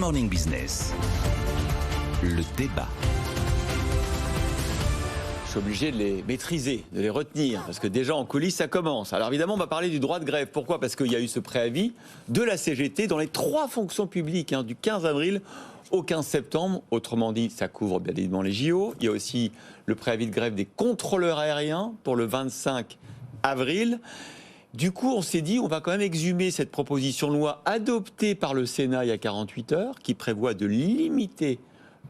Morning Business, le débat. Je suis obligé de les maîtriser, de les retenir, parce que déjà en coulisses, ça commence. Alors évidemment, on va parler du droit de grève. Pourquoi ? Parce qu'il y a eu ce préavis de la CGT dans les 3 fonctions publiques, du 15 avril au 15 septembre. Autrement dit, ça couvre bien évidemment les JO. Il y a aussi le préavis de grève des contrôleurs aériens pour le 25 avril. Du coup, on s'est dit, on va quand même exhumer cette proposition de loi adoptée par le Sénat il y a 48 heures, qui prévoit de limiter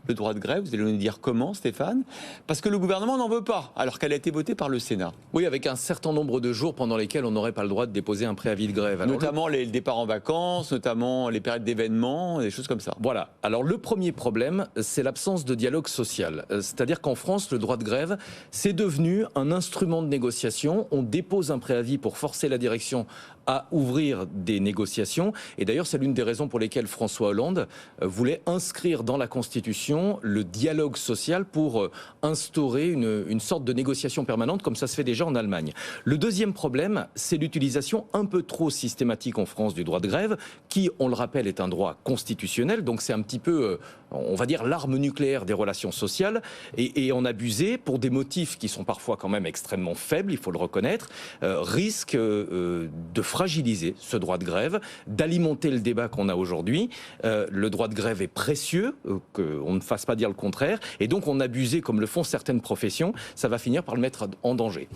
le droit de grève. Vous allez nous dire comment, Stéphane ? Parce que le gouvernement n'en veut pas, alors qu'elle a été votée par le Sénat. Oui, avec un certain nombre de jours pendant lesquels on n'aurait pas le droit de déposer un préavis de grève. Alors, notamment les départs en vacances, notamment les périodes d'événements, des choses comme ça. Voilà. Alors le premier problème, c'est l'absence de dialogue social. C'est-à-dire qu'en France, le droit de grève, c'est devenu un instrument de négociation. On dépose un préavis pour forcer la direction à ouvrir des négociations. Et d'ailleurs, c'est l'une des raisons pour lesquelles François Hollande voulait inscrire dans la Constitution le dialogue social pour instaurer une sorte de négociation permanente, comme ça se fait déjà en Allemagne. Le deuxième problème, c'est l'utilisation un peu trop systématique en France du droit de grève, qui, on le rappelle, est un droit constitutionnel. Donc c'est un petit peu, on va dire, l'arme nucléaire des relations sociales. Et en abuser, pour des motifs qui sont parfois quand même extrêmement faibles, il faut le reconnaître, risque de fragiliser ce droit de grève, d'alimenter le débat qu'on a aujourd'hui. Le droit de grève est précieux, qu'on ne fasse pas dire le contraire, et donc on abusait, comme le font certaines professions, ça va finir par le mettre en danger.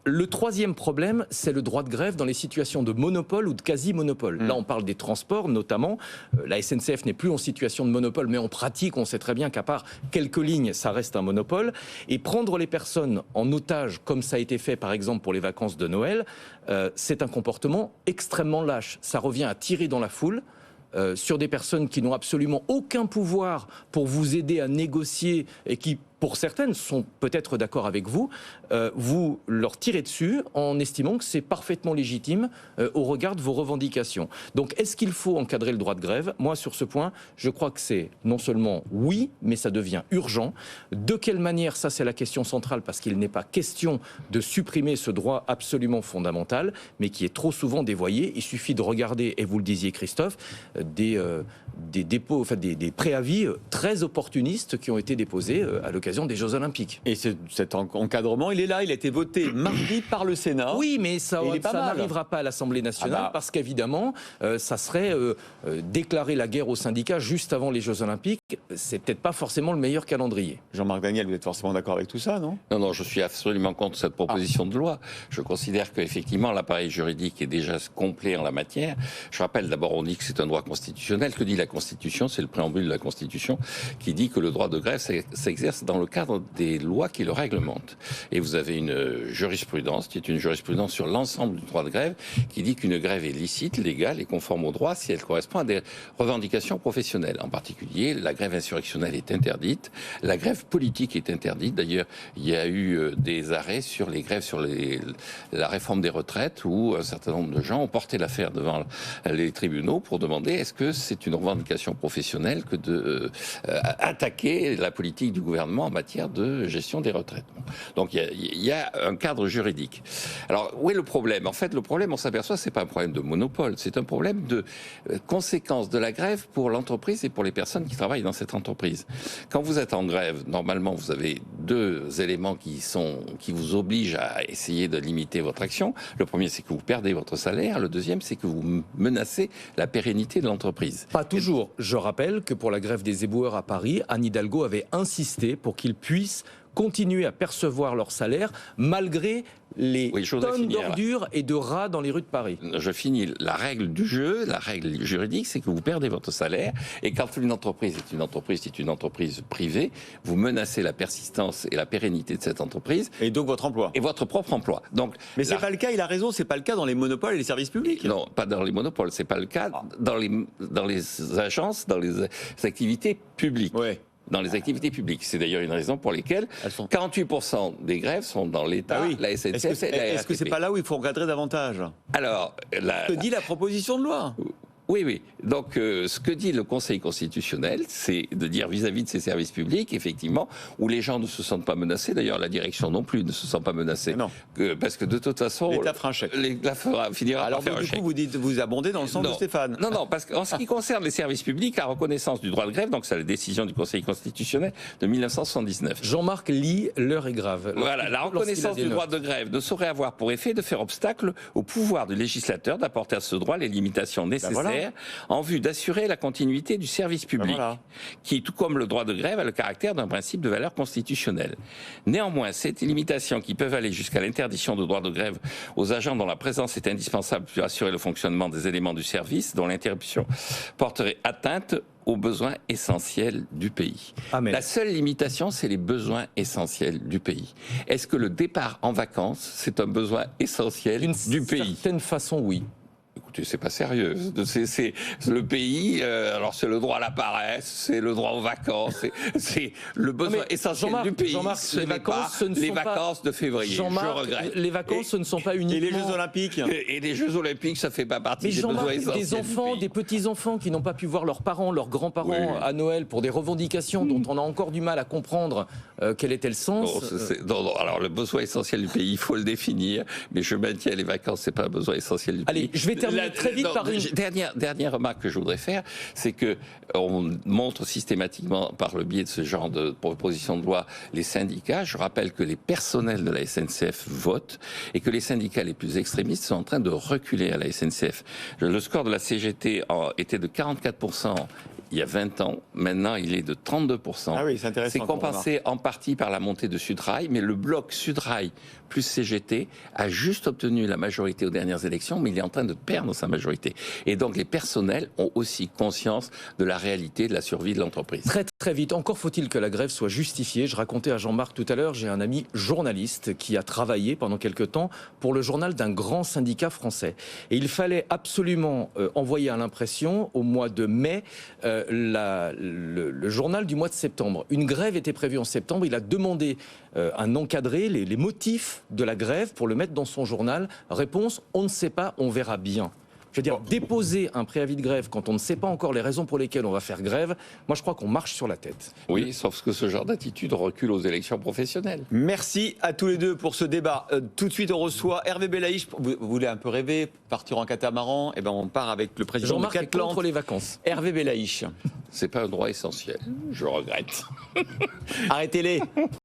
Le troisième problème, c'est le droit de grève dans les situations de monopole ou de quasi-monopole. Là, on parle des transports, notamment. La SNCF n'est plus en situation de monopole, mais en pratique, on sait très bien qu'à part quelques lignes, ça reste un monopole. Et prendre les personnes en otage, comme ça a été fait, par exemple, pour les vacances de Noël, c'est un comportement extrêmement lâche. Ça revient à tirer dans la foule. Sur des personnes qui n'ont absolument aucun pouvoir pour vous aider à négocier et qui, pour certaines, sont peut-être d'accord avec vous, vous leur tirez dessus en estimant que c'est parfaitement légitime au regard de vos revendications. Donc, est-ce qu'il faut encadrer le droit de grève ? Moi, sur ce point, je crois que c'est non seulement oui, mais ça devient urgent. De quelle manière ? Ça, c'est la question centrale, parce qu'il n'est pas question de supprimer ce droit absolument fondamental, mais qui est trop souvent dévoyé. Il suffit de regarder, et vous le disiez, Christophe, des dépôts, enfin des préavis très opportunistes qui ont été déposés à l'occasion des Jeux Olympiques. Et cet encadrement, il est là, il a été voté mardi par le Sénat. Oui, mais ça n'arrivera pas à l'Assemblée nationale, parce qu'évidemment, ça serait déclarer la guerre aux syndicats juste avant les Jeux Olympiques. C'est peut-être pas forcément le meilleur calendrier. Jean-Marc Daniel, vous êtes forcément d'accord avec tout ça, non ? Non, je suis absolument contre cette proposition de loi. Je considère qu'effectivement, l'appareil juridique est déjà complet en la matière. Je rappelle d'abord, on dit que c'est un droit constitutionnel. Que dit la Constitution ? C'est le préambule de la Constitution qui dit que le droit de grève s'exerce dans le cadre des lois qui le réglementent. Et vous avez une jurisprudence qui est une jurisprudence sur l'ensemble du droit de grève qui dit qu'une grève est licite, légale et conforme au droit si elle correspond à des revendications professionnelles. En particulier, la grève insurrectionnelle est interdite, la grève politique est interdite. D'ailleurs, il y a eu des arrêts sur les grèves sur la réforme des retraites où un certain nombre de gens ont porté l'affaire devant les tribunaux pour demander est-ce que c'est une revendication professionnelle que d'attaquer la politique du gouvernement en matière de gestion des retraites. Donc il y a un cadre juridique. Alors où est le problème ? En fait, le problème, on s'aperçoit, c'est pas un problème de monopole, c'est un problème de conséquence de la grève pour l'entreprise et pour les personnes qui travaillent dans cette entreprise. Quand vous êtes en grève, normalement, vous avez 2 éléments qui vous obligent à essayer de limiter votre action. Le premier, c'est que vous perdez votre salaire. Le deuxième, c'est que vous menacez la pérennité de l'entreprise. Pas toujours. Je rappelle que pour la grève des éboueurs à Paris, Anne Hidalgo avait insisté pour qu'ils puissent continuer à percevoir leur salaire malgré les tonnes d'ordures et de rats dans les rues de Paris. Je finis. La règle du jeu, la règle juridique, c'est que vous perdez votre salaire et quand une entreprise est une entreprise privée, vous menacez la persistance et la pérennité de cette entreprise. Et donc votre emploi. Et votre propre emploi. Donc, mais c'est pas le cas, il a raison, c'est pas le cas dans les monopoles et les services publics. Non, pas dans les monopoles, c'est pas le cas dans les agences, dans les activités publiques. Ouais. Dans les activités publiques. C'est d'ailleurs une raison pour lesquelles 48% des grèves sont dans l'État, la SNCF et la RATP. Est-ce que c'est pas là où il faut encadrer davantage ? Alors, que dit la proposition de loi ? Oui, oui. Donc, ce que dit le Conseil constitutionnel, c'est de dire vis-à-vis de ces services publics, effectivement, où les gens ne se sentent pas menacés. D'ailleurs, la direction non plus ne se sent pas menacée. Non. Parce que de toute façon, l'État fera un chèque. l'État finira Alors, par faire un du chèque. coup, vous abondez dans le sens de Stéphane. Non, non, parce qu'en ce qui concerne les services publics, la reconnaissance du droit de grève, donc c'est la décision du Conseil constitutionnel de 1979. Jean-Marc lit l'heure est grave. Voilà, la reconnaissance du droit de grève ne saurait avoir pour effet de faire obstacle au pouvoir du législateur d'apporter à ce droit les limitations nécessaires en vue d'assurer la continuité du service public, qui, tout comme le droit de grève, a le caractère d'un principe de valeur constitutionnelle. Néanmoins, ces limitations qui peuvent aller jusqu'à l'interdiction de droit de grève aux agents dont la présence est indispensable pour assurer le fonctionnement des éléments du service, dont l'interruption porterait atteinte aux besoins essentiels du pays. Amen. La seule limitation, c'est les besoins essentiels du pays. Est-ce que le départ en vacances, c'est un besoin essentiel du pays ? D'une certaine façon, oui. Écoutez, c'est pas sérieux. C'est le pays. Alors c'est le droit à la paresse, c'est le droit aux vacances, c'est le besoin essentiel du pays. Ce n'est pas les vacances de février. Je regrette. Les vacances, ce ne sont pas uniquement. Et les Jeux Olympiques. Et les Jeux Olympiques, ça fait pas partie Mais des besoins essentiels. Des enfants, des petits enfants qui n'ont pas pu voir leurs parents, leurs grands-parents à Noël pour des revendications dont on a encore du mal à comprendre quel était le sens. Non, alors le besoin essentiel du pays, il faut le définir. Mais je maintiens les vacances, c'est pas un besoin essentiel du pays. Allez, je vais terminer très vite par une dernière remarque que je voudrais faire, c'est que on montre systématiquement par le biais de ce genre de proposition de loi les syndicats. Je rappelle que les personnels de la SNCF votent et que les syndicats les plus extrémistes sont en train de reculer à la SNCF. Le score de la CGT était de 44%. Il y a 20 ans, maintenant il est de 32%. Ah oui, c'est intéressant. C'est compensé en partie par la montée de Sudrail, mais le bloc Sudrail plus CGT a juste obtenu la majorité aux dernières élections, mais il est en train de perdre sa majorité. Et donc les personnels ont aussi conscience de la réalité de la survie de l'entreprise. Très très vite, encore faut-il que la grève soit justifiée. Je racontais à Jean-Marc tout à l'heure, j'ai un ami journaliste qui a travaillé pendant quelque temps pour le journal d'un grand syndicat français. Et il fallait absolument envoyer à l'impression au mois de mai le journal du mois de septembre. Une grève était prévue en septembre. Il a demandé un encadré, les motifs de la grève pour le mettre dans son journal. Réponse, on ne sait pas, on verra bien. Je veux dire, déposer un préavis de grève quand on ne sait pas encore les raisons pour lesquelles on va faire grève, moi je crois qu'on marche sur la tête. Oui, sauf que ce genre d'attitude recule aux élections professionnelles. Merci à tous les deux pour ce débat. Tout de suite, on reçoit Hervé Belaïch. Vous voulez un peu rêver, partir en catamaran? Eh ben, on part avec le président Jean-Marc de est contre les vacances. Hervé Belaïch. C'est pas un droit essentiel. Je regrette. Arrêtez-les.